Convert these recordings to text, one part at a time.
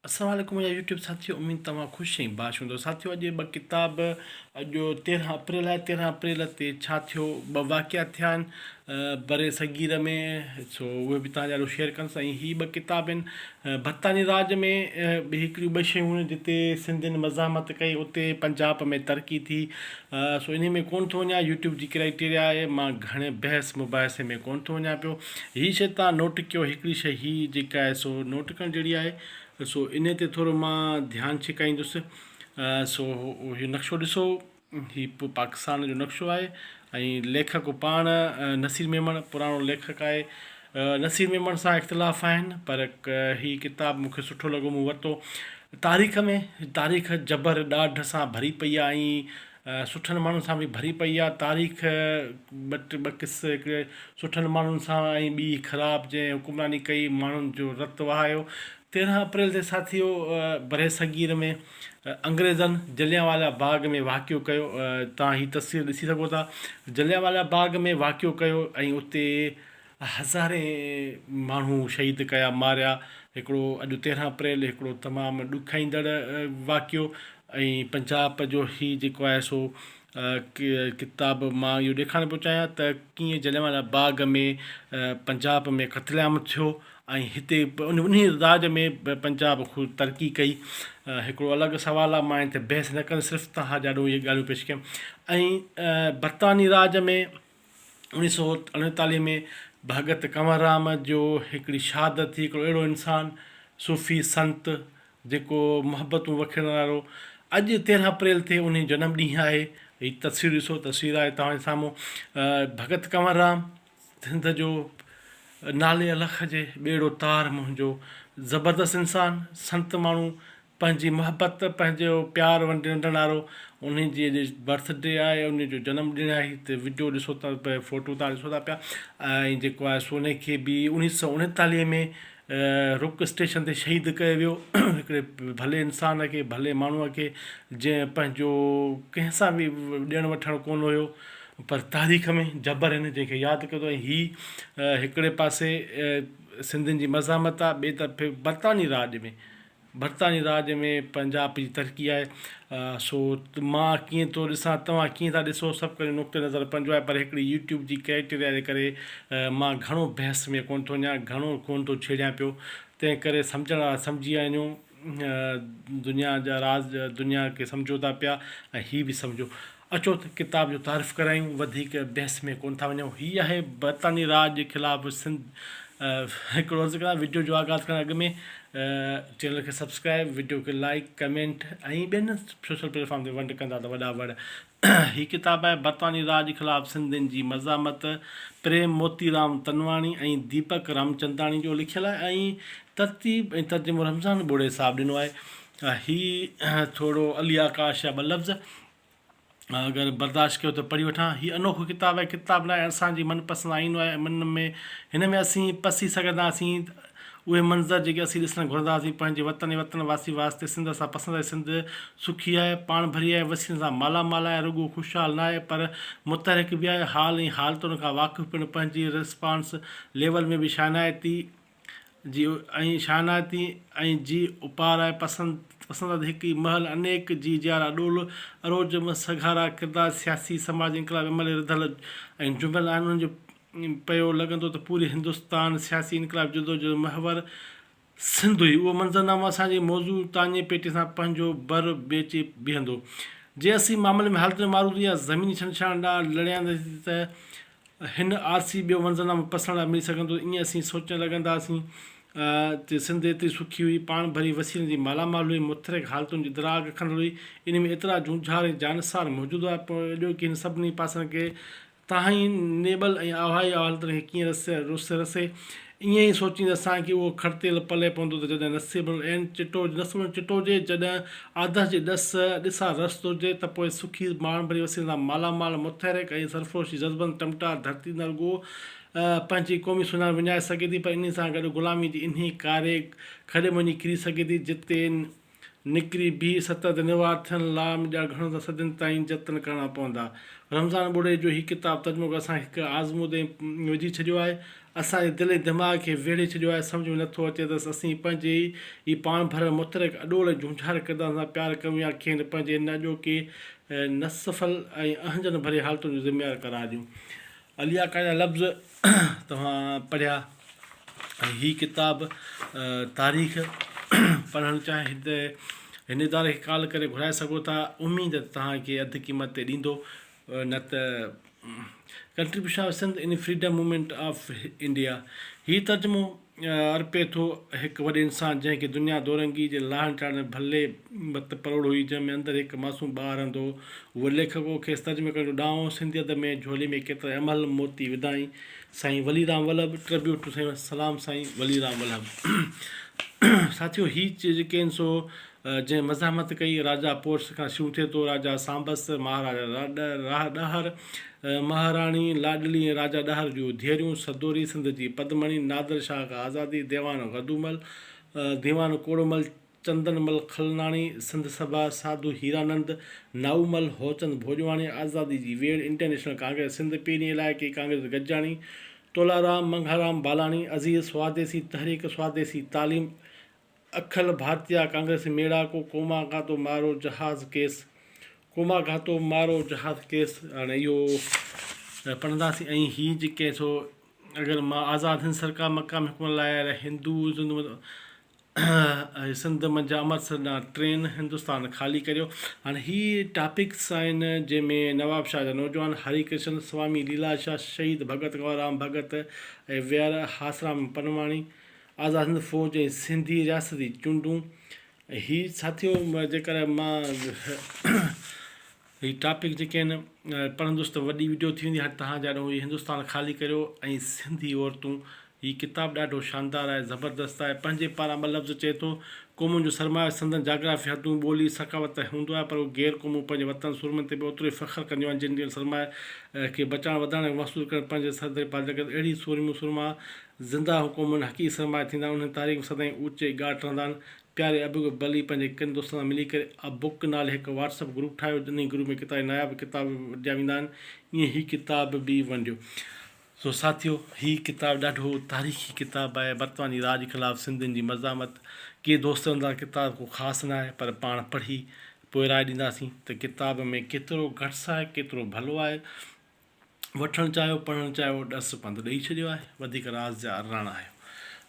अस्सलाम वालेकुम मुंहिंजा यूट्यूब साथियों, उम्मीद तव्हां ख़ुशि ऐं बाश हूंदो। साथियों, अॼु ॿ किताब, अॼु 13 अप्रैल आहे। 13 अप्रैल ते छा थियो, ॿ वाक़िया थिया आहिनि बरे सगीर में, सो उहे बि तव्हां ॾाढो शेयर कंदुसि। ऐं हीअ ॿ किताब आहिनि भतानी राज में, हिकिड़ियूं ॿ शयूं आहिनि जिते सिंधियुनि मज़ामत कई, उते पंजाब में तरक़ी थी। सो इन में कोन थो वञा, यूट्यूब जी क्राइटेरिया आहे, मां घणे बहस मुबाहिसे में कोन थो वञा पियो। हीअ शइ तव्हां नोट कयो, हिकिड़ी शइ हीअ जेका आहे सो नोट करणु जहिड़ी आहे। सो इन ते थोरो मां ध्यानु छिकाईंदुसि। सो इहो नक्शो ॾिसो, हीउ पाकिस्तान जो नक्शो आहे ऐं लेखक पाण नसीर मेमन पुराणो लेखक आहे। नसीर मेमन सां इख़्तिलाफ़ आहिनि, पर हीअ किताबु मूंखे सुठो लॻो, मूं वरितो। तारीख़ में तारीख़ जबर ॾाढ सां भरी पई आहे ऐं सुठनि माण्हुनि सां बि भरी पई आहे। तारीख़ ॿ किसे हिकिड़े सुठनि माण्हुनि सां ऐं ॿी ख़राबु जंहिं हुकुमरानी कई, माण्हुनि जो रतु वहायो। 13 अप्रैल ते साथियो बरे सगीर में अंग्रेज़नि जलियांवाला बाग में वाक़ियो कयो। तव्हां हीअ तस्वीर ॾिसी सघो था, जलियांवाला बाग में वाक़ियो कयो ऐं उते हज़ारे माण्हू शहीद कया, मारिया। हिकिड़ो अॼु 13 अप्रैल हिकिड़ो तमामु ॾुखाईंदड़ वाक़ियो। ऐं पंजाब जो हीअ जेको आहे सो किताब मां इहो ॾेखारणु पियो चाहियां त कीअं जलियांवाला बाग में पंजाब में क़त्लेआम थियो ऐं हिते उन राज में पंजाब ख़ूब तरक़ी कई। हिकिड़ो अलॻि सुवालु आहे, मां हिते बहस न कंदुसि, सिर्फ़ु तव्हां ॾाढो इहे ॻाल्हियूं पेश कयूं। ऐं बरतानी राज में 1948 में भगत कंवरराम जो हिकिड़ी शहादत थी, हिकिड़ो अहिड़ो इंसानु सूफ़ी संत जेको मुहबतूं वखण वारो। अॼु 13 अप्रैल ते उन जो जनमु ॾींहुं आहे। हीअ तस्वीर ॾिसो, तस्वीर आहे तव्हांजे साम्हूं। भगत कंवरराम सिंध जो नाले अलख जे ॿेड़ो तार मुंहिंजो, ज़बरदस्त इंसानु, संत माण्हू, पंहिंजी मुहबत, पंहिंजो प्यारु वंडण वारो। उन जी अॼु बर्थडे आहे, उन जो जनमु ॾींहुं आहे। हिते वीडियो ॾिसो था पिया, फ़ोटो तव्हां ॾिसो था पिया। ऐं जेको आहे सो उन खे बि 1939 में रुक स्टेशन ते शहीद कयो वियो। हिकिड़े भले इंसान खे, भले माण्हूअ खे, जंहिं पंहिंजो कंहिंसां बि ॾियणु वठणु कोन हुयो, पर तारीख़ में जबर आहिनि जंहिंखे यादि कयो। ऐं हीअ हिकिड़े पासे सिंधियुनि जी मज़ामत आहे, ॿिए तरफ़े बरतानी राज में पंजाब जी तरक़ी आहे। सो मां कीअं थो ॾिसां, तव्हां कीअं था ॾिसो, सभु करे नुक़्ते नज़र पंहिंजो आहे। पर हिकिड़ी यूट्यूब जी क्राइटेरिया जे करे मां घणो बहस में कोन थो वञा, घणो कोन थो छेड़ियां पियो। तंहिं करे सम्झण वारा सम्झी वञो, दुनिया जा राज़ दुनिया खे सम्झो था पिया ऐं हीअ बि सम्झो। अचो त किताब जो तारीफ़ करायूं, वधीक बहस में कोन था वञूं। हीअ आहे बरतानी राज जे ख़िलाफ़ु सिंध। हिकिड़ो अर्ज़ु कयां, वीडियो जो आगाज़ करण अॻु में चैनल खे सब्सक्राइब, वीडियो खे लाइक, कमेंट ऐं ॿियनि सोशल प्लेटफॉर्म ते वंड कंदा त वॾा वड़। हीअ किताबु आहे बरतानी राज जे ख़िलाफ़ु सिंधियुनि जी मज़ामत, प्रेम मोतीराम तनवानी ऐं दीपक रामचंदानी जो लिखियलु आहे। ऐं तरतीब ऐं तर्जुमो रमज़ान बुड़े साहब ॾिनो आहे। हीअ थोरो अली आकाश जा ॿ लफ़्ज़ अगरि बर्दाश्त कयो त पढ़ी वठां। हीअ अनोखो किताबु आहे, किताबु न आहे, असांजी मनपसंदि आईंदो आहे मन में। हिन में असीं पसी सघंदासीं उहे मंज़र जेके असीं ॾिसणु घुरंदासीं पंहिंजे वतन वासी वास्ते। सिंध असां पसंदि आहे, सिंध सुखी आहे, पाण भरी आहे, वसीलनि सां मालामाल आहे, रुॻो ख़ुशहाल न आहे पर मुतहरिक बि आहे। हाल ऐं हालतुनि खां वाक़ुफ़ु पिणु पंहिंजी रिस्पॉन्स लेवल में बि शानाइती जी ऐं शानाइती ऐं जी उपार आहे। पसंदि हिकु ई महल अनेक जी जियारा ॾोल अरोज सघारा किरदार सियासी समाज इनकलाब अमल रिधल ऐं जुमियल आहिनि। उन्हनि जो पियो लॻंदो त पूरे हिंदुस्तान सियासी इनकलाब जदोजहद महवर सिंध हुई। उहो मंज़रनामो असांजे मौज़ू ताने पेटे सां पंहिंजो बर बेचे बीहंदो। जे असीं मामले में हालत मारूदी या ज़मीनी छंछाण ॾांहुं लड़ियांदासीं त हिन आरसी ॿियो मंज़रनामो पसंदि लाइ मिली सघंदो। ईअं असीं सोचणु लॻंदासीं त सिंध एतिरी सुखी हुई, पाण भरी वसीलनि जी मालामाल हुई, मुतहरिक हालतुनि जी दराग खंड हुई। इन में एतिरा झूझार ऐं जानसार मौजूदु आहे, पोइ एॾो की हिन सभिनी पासनि खे तव्हां नेबल ऐं आवाई हालतुनि खे कीअं रसे। ईअं ई सोचींदे असांखे उहो खड़तेल पले पवंदो त जॾहिं नसीबु ऐं नसीबु चिटोजे, जॾहिं आदर्श जे ॾिसां रस्तो हुजे त पोइ सुखी माण्हू भरी वसीलनि सां मालामाल मुतहरिक ऐं सरफ़रोशी जज़्बनि टमटा धरती न रुॻो पंहिंजी क़ौमी सुञाण विञाए सघे थी, पर इन सां गॾु ग़ुलामी जी इन कारे खॾे मुंझी किरी सघे थी, जिते निकिरी बि सतत निवार थियण लाइ मुंहिंजा घणो त सदियुनि ताईं जतन करणा पवंदा। रमज़ान बुड़े जो हीउ किताबु तर्जुमो असां हिकु आज़मूदे विझी छॾियो आहे। असांजे दिलि दिमाग़ खे वेड़े छॾियो आहे, सम्झ में नथो अचे त असीं पंहिंजे ई पाण भरियल मुतरक अॾोल झूंझार किरदार सां प्यारु कयूं या कंहिं पंहिंजे इन अॼोके नसफ़ल ऐं अहंजन भरे हालतुनि जो ज़िम्मेवार करार ॾियूं। अलिया काइदा लफ़्ज़ तव्हां पढ़िया ऐं हीअ किताबु तारीख़ पढ़णु चाहे त हिन इदारे खे कॉल करे घुराए सघो था। उमेद तव्हांखे अधु क़ीमत ते ॾींदो, न त कंट्रीब्यूशन ऑफ सिंध इन फ्रीडम मूवमेंट ऑफ इंडिया। हीअ तर्जुमो अर्पे थो हिकु वॾे इंसानु जंहिंखे दुनिया दौरंगी जे लाहण चाढ़ण भले मत परोड़ हुई, जंहिंमें अंदरि हिकु मासूम ॿारु रहंदो। उहो लेखको खेसि तर्जुमे करण जो ॾांहुं सिंधियत में झोली में केतिरा अमल मोती विधाई। साईं वलीराम वल्लभ, ट्रिब्यूट टू साईं सलाम साईं वलीराम वल्लभ। साथियो, हीअ जेके आहिनि सो जंहिं मज़ामत कई राजा पोर्स खां शुरू थिए थो, राजा सांबस, महाराजा ॾहर, महाराणी लाडली ऐं राजा ॾहर जूं धीअरूं, सदोरी सिंध जी पदमणी, नादर शाह खां आज़ादी, देवान गदूमल, दीवान कोड़मल, चंदनमल खलनाणी, सिंध सभा, साधू हीरानंद, नाऊमल, होचंद भोजवाणी, आज़ादी जी वेड़, इंटरनेशनल कांग्रेस सिंध, पहिरीं इलाइक़ी कांग्रेस गजाणी, तोलाराम मंघाराम बालाणी, अज़ीज़, स्वदेसी तहरीक, स्वदेसी तालीम, अखिल भारतीय कांग्रेस मेड़ाको, कोमा घातो मारो जहाज़ केस, कोमा घातो मारो जहाज़ केस। हाणे इहो पढ़ंदासीं। ऐं हीअ जेके सो अगरि मां आज़ाद हिंद सरकार मक़ाम हुकूमत लाइ हिंदू सिंध मंझि अमृतसर ॾांहुं ट्रेन हिंदुस्तान ख़ाली करियो। हाणे हीअ टॉपिक्स आहिनि जंहिंमें नवाब शाह जा नौजवान, हरि कृष्ण स्वामी लीलाशाह, शहीद भगत गौराम भगत ऐं वियर हासराम पनवाणी, आज़ाद हिंद फ़ौज ऐं सिंधी रियासती चूंडूं। हीअ साथियो जेकर मां हीअ टॉपिक जेके आहिनि पढ़ंदुसि त वॾी वीडियो थी वेंदी। हाणे तव्हां ॼाणो हीअ हिंदुस्तान ख़ाली करियो ऐं सिंधी औरतूं, हीअ किताबु ॾाढो शानदार आहे, ज़बरदस्त आहे। पंहिंजे पारां ॿ लफ़्ज़ चए थो, क़ौमुनि जो सरमायो संदन जाग्राफ़ी हदूं ॿोली सखावत हूंदो आहे, पर उहे गैर क़ौमूं पंहिंजे वतन सुरमनि ते बि ओतिरो ई फ़ख़्रु कंदियूं आहिनि, जिन जे सरमाए खे बचाइणु वधाइण ऐं महसूसु करणु पंहिंजे सदर पालजगत अहिड़ी सुरमियूं सुरमा ज़िंदा हुकूमनि हक़ीक़ी सरमाए थींदा आहिनि। उन्हनि तारीख़ सदाईं ऊचे ॻाट रहंदा आहिनि। प्यारे अबू भली पंहिंजे किन दोस्तनि सां मिली करे बुक नाले हिकु व्हाट्सअप ग्रुप ठाहियो, इन ग्रुप में किताब नायाब किताब विझिया वेंदा आहिनि। ईअं हीअ किताब बि वंडियो। सो साथियो, हीअ किताबु ॾाढो तारीख़ी किताबु आहे, बर्तमानी राज ख़िलाफ़ु सिंधियुनि जी मज़ामत। के दोस्त हूंदा किताब को ख़ासि न आहे, पर पाण पढ़ी पोइ राय ॾींदासीं त किताब में केतिरो घटि आहे, केतिरो भलो आहे। वठणु चाहियो, पढ़णु चाहियो, ॾस पंधु ॾेई छॾियो आहे, वधीक राज जा राणा आहे।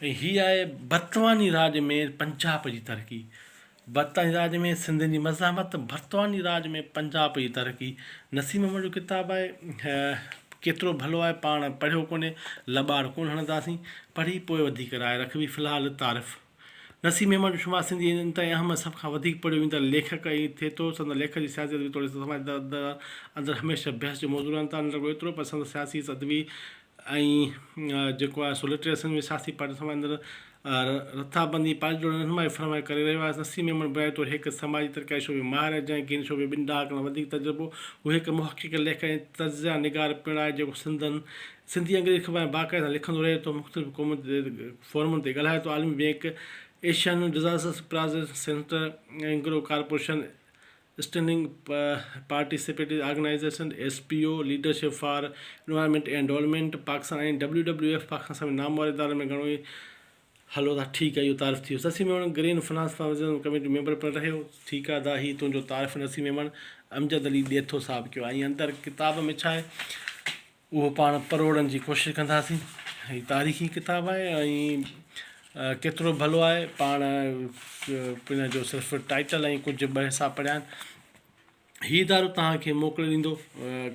ऐं हीअ आहे बर्तमानी राज में पंजाब जी तरक़ी। बर्तानी राज में सिंधियुनि जी मज़ामत, बर्तमानी राज में पंजाब जी तरक़ी। नसीम मेमन जो किताबु आहे, केतिरो भलो आहे, पाण पढ़ियो कोन्हे, लॿाड़ कोन हणंदासीं, पढ़ी पोइ वधीक राय रखबी। फ़िलहालु तारीफ़ नसीम मेमन जो शुमार सिंधी ताईं अहम सभ खां वधीक पढ़ियो वेंदड़ लेखक ई थिए थो। संदन लेख जी सियासत बि थोरी समाज अंदरि हमेशह बहस जो मौज़ू रहनि था, न रुॻो एतिरो पर संदन सियासी अदबी ऐं जेको आहे सो लिटरेचर में सियासी पार्टी समाज अंदरि रथाबंदी पार्टी जो रहनुमाई फरमाए करे रहियो आहे। नसीम मेमन बुधाए थो, हिकु समाजी तरक़ी शोबे माहिर आहे, जंहिंखे हिन शोबे ॿिनि ॾहाकनि खां वधीक तजुर्बो। उहो हिकु मुहक़िक़ लेख ऐं तज़िया निगार पिणु आहे, जेको सिंधी अंग्रेज़ी ख़बर बाक़ाइदा लिखंदो रहे थो, मुख़्तलिफ़ क़ौमुनि ते फोरमनि ते ॻाल्हाए थो। आलमी bank, Asian disaster preparation centre, Engro corporation, standing participatory organisation, SPO, leadership for environment and development Pakistan ऐं WWF पाकिस्तान समेत नामवार इदारे में घणो ई हलो था। ठीकु आहे, इहो तारीफ़ थी वियो। Naseem Memon green finance committee member पिणु रहियो। ठीकु आहे, दा ही तुंहिंजो तारीफ़ नसीम मेमन। अमजद अली ॾेथो साहब कयो आहे। ऐं अंदरि किताब में छा आहे उहो पाण परोड़नि जी कोशिशि कंदासीं। हीअ तारीख़ी किताबु आहे ऐं केतिरो भलो आहे, पाण पिण जो सिर्फ़ु टाइटल ऐं कुझु ॿ हिसा पढ़िया आहिनि। हीअ इदारो तव्हांखे मोकिले ॾींदो,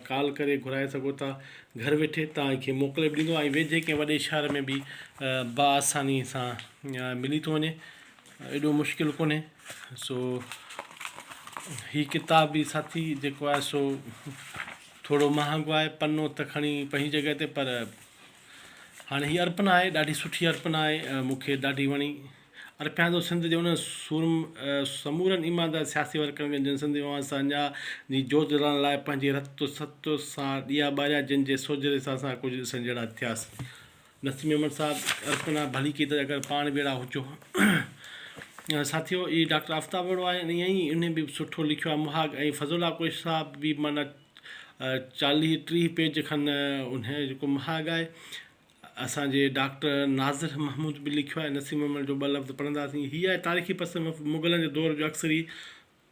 कॉल करे घुराए सघो था, घर वेठे तव्हांखे मोकिले बि ॾींदो ऐं वेझे कंहिं वॾे शहर में बि बाआसानी सां मिली थो वञे, एॾो मुश्किल कोन्हे। सो हीअ किताब बि साथी जेको आहे सो थोरो महांगो आहे, पनो त खणी पंहिंजी जॻह ते, पर हाणे हीअ अर्पणा आहे, ॾाढी सुठी अर्पणा आहे, मूंखे ॾाढी वणी। अर्पिया थो सिंध जे उन समूरनि ईमानदार सियासी वर्करनि जिन सिंधी अवाम सां अञा जी जोत जलाइण लाइ पंहिंजे रत सत सां ॾिया ॿारिया, जिन जे सोजरे सां असां कुझु ॾिसण जहिड़ा थियासीं। नसीम मेमन साहब अर्पणा भली की त अगरि पाण बेड़ा हुजो। साथियो, इहा डॉक्टर आफ्ताब बड़ो आहे, ईअं ई उन बि सुठो लिखियो आहे मुहाग। ऐं फज़ुल्ला कोश साहब बि माना 40-30 पेज खनि उन जेको मुहाग आहे। असांजे डॉक्टर नाज़िर महमूद बि लिखियो आहे, नसीम महमूद जो 2 लफ़्ज़ पढ़ंदासीं। हीअ आहे तारीख़ी पसंदि मुग़लनि जे दौर जो अक्सरी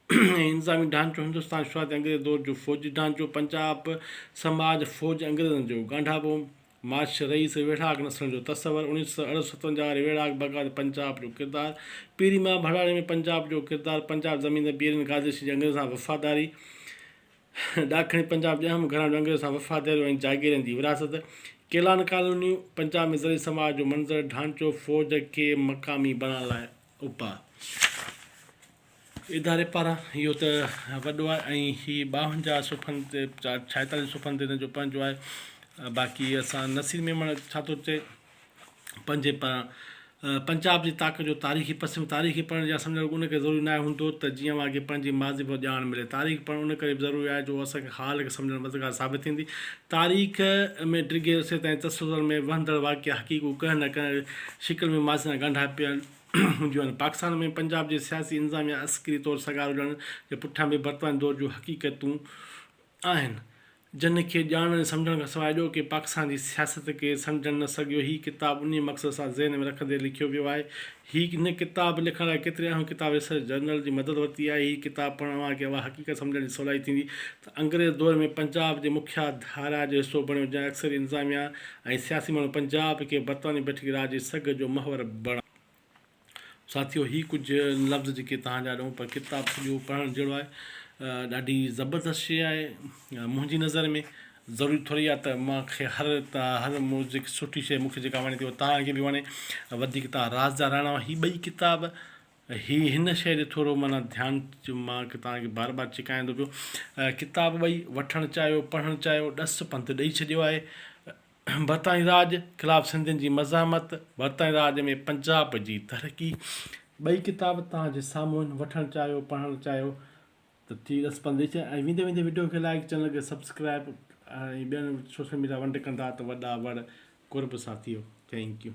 इंतिज़ामी ढांचो, हिंदुस्तान शुरूआती अंग्रेज़ दौर जो फ़ौजी ढांचो, पंजाब समाज फ़ौज अंग्रेज़नि जो ॻंढापो, माश रईस वेढ़ाक नस्लनि जो तसवर, 1957 वारे वेढ़ाक बग़ावत पंजाब जो किरदारु, पीरी मां भड़ाड़े में पंजाब जो किरदारु, पंजाब ज़मीन बीरनि गाज़िश जी अंग्रेज़ सां वफ़ादारी, ॾाखिणी पंजाब जे अहम घरां जो अंग्रेज़ सां वफ़ादारियूं ऐं जागीरनि जी विरासत, केलान कॉलोनियूं, पंजाब में ज़री समाज जो मंज़र ढांचो, फ़ौज खे मक़ामी बणाइण लाइ उपाउ। इदारे पारां इहो त वॾो आहे ऐं हीअ 52 सुफ़्हनि ते 46 सुफ़्हनि ते हिन जो पंहिंजो आहे। बाक़ी असां नसीर मेमण छा थो चए पंहिंजे पंजाब जी ताक़त जो तारीख़ी पसंदि, तारीख़ी पढ़ण जा सम्झण उनखे ज़रूरी न हूंदो त जीअं अॻे पंहिंजी माज़ी पर ॼाण मिले। तारीख़ पढ़णु उन करे बि ज़रूरी आहे जो असांखे हाल खे सम्झणु मददगार साबित थींदी। तारीख़ में डिघे अरसे ताईं तसवुर में वहंदड़ वाक़िया हक़ीक़ूं कंहिं न कंहिं शिकिल में माज़ी सां ॻंढा पियल हूंदियूं आहिनि। पाकिस्तान में पंजाब जे सियासी इंतिज़ामिया अस्करी तौरु सगार हुजण जे पुठियां बि बर्तानी दौर जूं हक़ीक़तूं आहिनि, जिन खे ॼाणण ऐं सम्झण खां सवाइ ॿियो के पाकिस्तान जी सियासत खे सम्झण न सघियो। हीअ किताबु उन मक़सद सां ज़हन में रखंदे लिखियो वियो आहे। हिन किताबु लिखण लाइ केतिरे अहम किताब रिसर्च जर्नल जी मदद वरिती आहे। हीअ किताबु पढ़ण वारे खे उहा हक़ीक़त सम्झण जी सवलाई थींदी त अंग्रेज़ दौर में पंजाब जे मुख्य धारा जो हिसो बणियो, जंहिं अक्सर इंतिज़ामिया ऐं सियासी माण्हू पंजाब खे बर्तानी बैठकी राज जे सघ जो महवर बणा। साथियो, हीअ कुझु लफ़्ज़ जेके तव्हांजा ॾियूं, पर किताबु सॼो पढ़णु जहिड़ो आहे, ॾाढी ज़बरदस्त शइ आहे मुंहिंजी नज़र में। ज़रूरी थोरी आहे त मूंखे हर म्यूज़िक सुठी शइ मूंखे जेका वणे थी उहा तव्हांखे बि वणे। वधीक तव्हां राज जा रहणा। हीअ ॿई किताब हिन शइ जो थोरो माना ध्यानु मां तव्हांखे बार बार चिकाईंदो पियो। किताब ॿई वठणु चाहियो, पढ़णु चाहियो, ॾस पंथ ॾेई छॾियो आहे। बरतानी राज ख़िलाफ़ु सिंधियुनि जी मज़ामत, बरतानी राज में पंजाब जी तरक़ी, ॿई किताब तव्हांजे साम्हूं आहिनि। वठणु चाहियो, पढ़णु चाहियो त थी 10 पंथ ॾेई छॾियो। ऐं वेंदे वेंदे वीडियो खे लाइक, चैनल खे सब्सक्राइब ऐं ॿियनि सोशल मीडिया वंड कंदा त वॾा वड़ कुर्ब साथियो। Thank U.